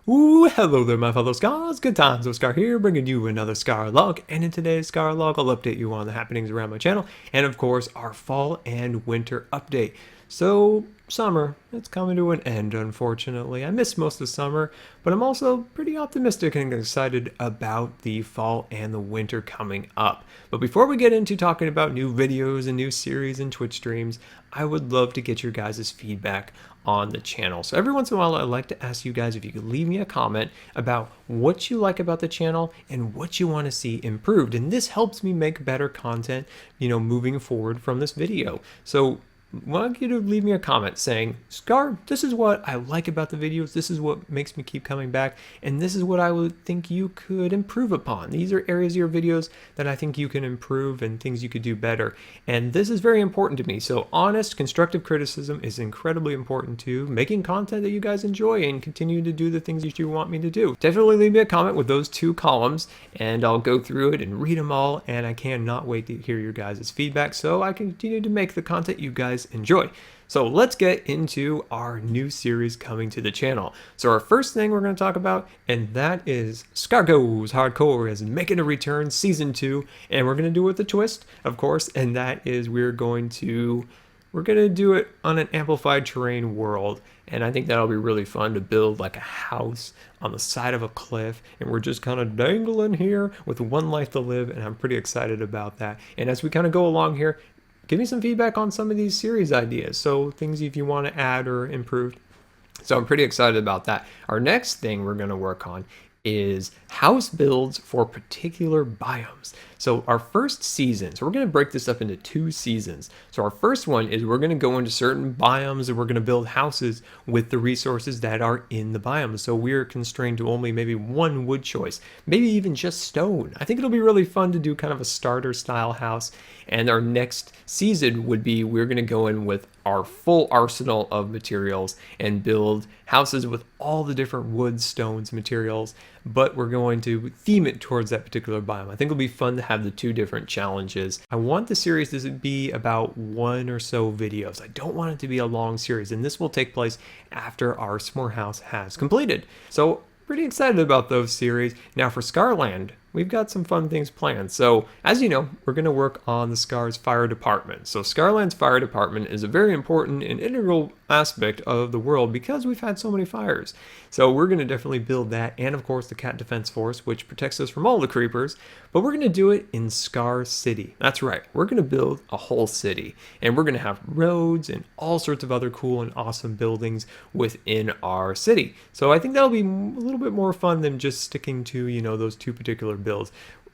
Ooh, hello there, my fellow Scars. Good times with Scar here, bringing you another ScarLog. And in today's ScarLog, I'll update you on the happenings around my channel, and of course, our fall and winter update. So, summer, it's coming to an end, unfortunately. I missed most of summer, but I'm also pretty optimistic and excited about the fall and the winter coming up. But before we get into talking about new videos and new series and Twitch streams, I would love to get your guys' feedback on the channel. So every once in a while, I'd like to ask you guys if you could leave me a comment about what you like about the channel and what you want to see improved. And this helps me make better content, moving forward from this video. So I want you to leave me a comment saying, Scar, this is what I like about the videos, this is what makes me keep coming back, and this is what I would think you could improve upon. These are areas of your videos that I think you can improve and things you could do better. And this is very important to me. So honest, constructive criticism is incredibly important to making content that you guys enjoy and continue to do the things that you want me to do. Definitely leave me a comment with those two columns and I'll go through it and read them all, and I cannot wait to hear your guys' feedback so I can continue to make the content you guys enjoy. So let's get into our new series coming to the channel. So our first thing we're going to talk about, and that is Scar Goes Hardcore is making a return, season 2, and we're going to do it with a twist, of course, and that is we're going to do it on an amplified terrain world. And I think that'll be really fun to build like a house on the side of a cliff, and we're just kind of dangling here with one life to live, and I'm pretty excited about that. And as we kind of go along here, give me some feedback on some of these series ideas. So things if you want to add or improve. So I'm pretty excited about that. Our next thing we're going to work on is house builds for particular biomes. So our first season, so we're going to break this up into 2 seasons. So our first one is we're going to go into certain biomes and we're going to build houses with the resources that are in the biome. So we're constrained to only maybe 1 wood choice, maybe even just stone. I think it'll be really fun to do kind of a starter style house. And our next season would be we're going to go in with our full arsenal of materials and build houses with all the different wood, stones, materials, but we're going to theme it towards that particular biome. I think it'll be fun to have the 2 different challenges. I want the series to be about 1 or so videos. I don't want it to be a long series, and this will take place after our S'more house has completed. So pretty excited about those series. Now for Scarland, we've got some fun things planned. So as you know, we're going to work on the Scar's fire department. So Scarland's fire department is a very important and integral aspect of the world because we've had so many fires. So we're going to definitely build that, and of course the cat defense force, which protects us from all the creepers, but we're going to do it in ScarCity. That's right, we're going to build a whole city, and we're going to have roads and all sorts of other cool and awesome buildings within our city. So I think that'll be a little bit more fun than just sticking to, those 2 particular builds.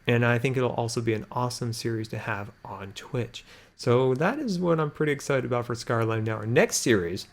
And I think it'll also be an awesome series to have on Twitch. So that is what I'm pretty excited about for Scarland. Now our next series,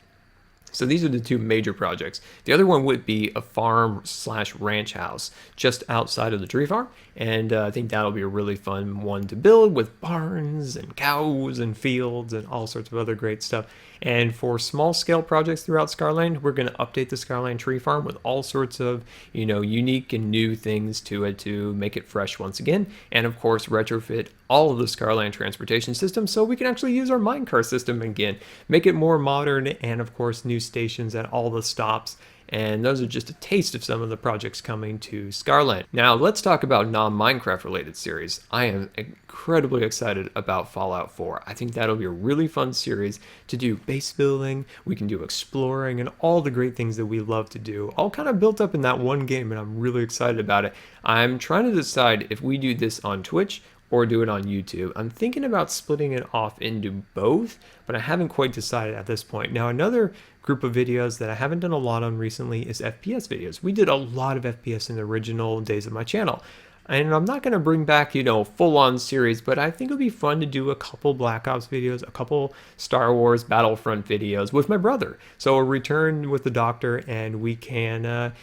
so these are the 2 major projects. The other one would be a farm/ranch house just outside of the tree farm. And I think that'll be a really fun one to build with barns and cows and fields and all sorts of other great stuff. And for small scale projects throughout Scarland, we're going to update the Scarland tree farm with all sorts of, unique and new things to it to make it fresh once again. And of course, retrofit all of the Scarland transportation system so we can actually use our minecart system again, make it more modern, and of course, new stations at all the stops. And those are just a taste of some of the projects coming to Scarland. Now let's talk about non-Minecraft related series. I am incredibly excited about Fallout 4. I think that'll be a really fun series to do base building, we can do exploring, and all the great things that we love to do, all kind of built up in that one game, and I'm really excited about it. I'm trying to decide if we do this on Twitch or do it on YouTube. I'm thinking about splitting it off into both, but I haven't quite decided at this point. Now another group of videos that I haven't done a lot on recently is FPS videos. We did a lot of FPS in the original days of my channel. And I'm not going to bring back, full-on series, but I think it'll be fun to do a couple BlackOps videos, a couple Star Wars Battlefront videos with my brother. So a return with the doctor, and we can,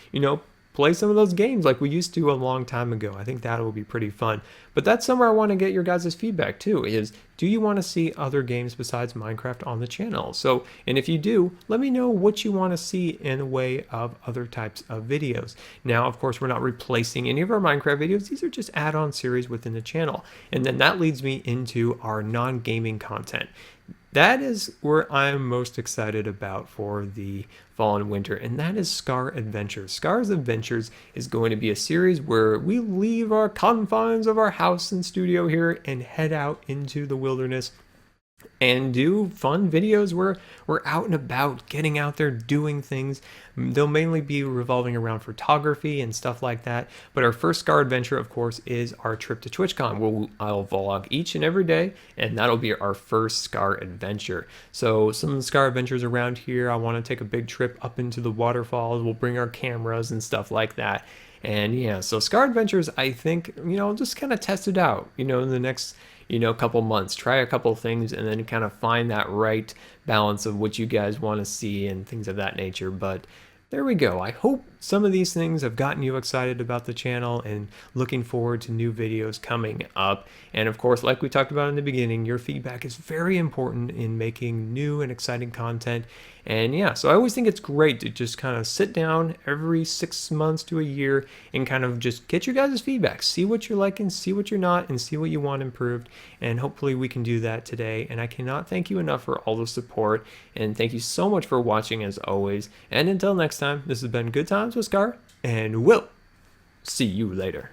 play some of those games like we used to a long time ago. I think that will be pretty fun. But that's somewhere I want to get your guys' feedback too, is do you want to see other games besides Minecraft on the channel? So, and if you do, let me know what you want to see in the way of other types of videos. Now, of course, we're not replacing any of our Minecraft videos. These are just add-on series within the channel. And then that leads me into our non-gaming content. that is where I'm most excited about for the fall and winter, and that is Scar Adventures. Scar's Adventures is going to be a series where we leave our confines of our house and studio here and head out into the wilderness and do fun videos where we're out and about, getting out there, doing things. They'll mainly be revolving around photography and stuff like that. But our first Scar adventure, of course, is our trip to TwitchCon, where I'll vlog each and every day, and that'll be our first Scar adventure. So some of the Scar adventures around here, I want to take a big trip up into the waterfalls. We'll bring our cameras and stuff like that. And yeah, so Scar Adventures, I think, just kind of test it out, in the next, couple months, try a couple things and then kind of find that right balance of what you guys want to see and things of that nature. But there we go. I hope some of these things have gotten you excited about the channel and looking forward to new videos coming up. And of course, like we talked about in the beginning, your feedback is very important in making new and exciting content. And yeah, so I always think it's great to just kind of sit down every 6 months to a year and kind of just get your guys' feedback, see what you're liking, see what you're not, and see what you want improved. And hopefully we can do that today. And I cannot thank you enough for all the support. And thank you so much for watching as always. And until next time, this has been Good Times with Scar, and we'll see you later.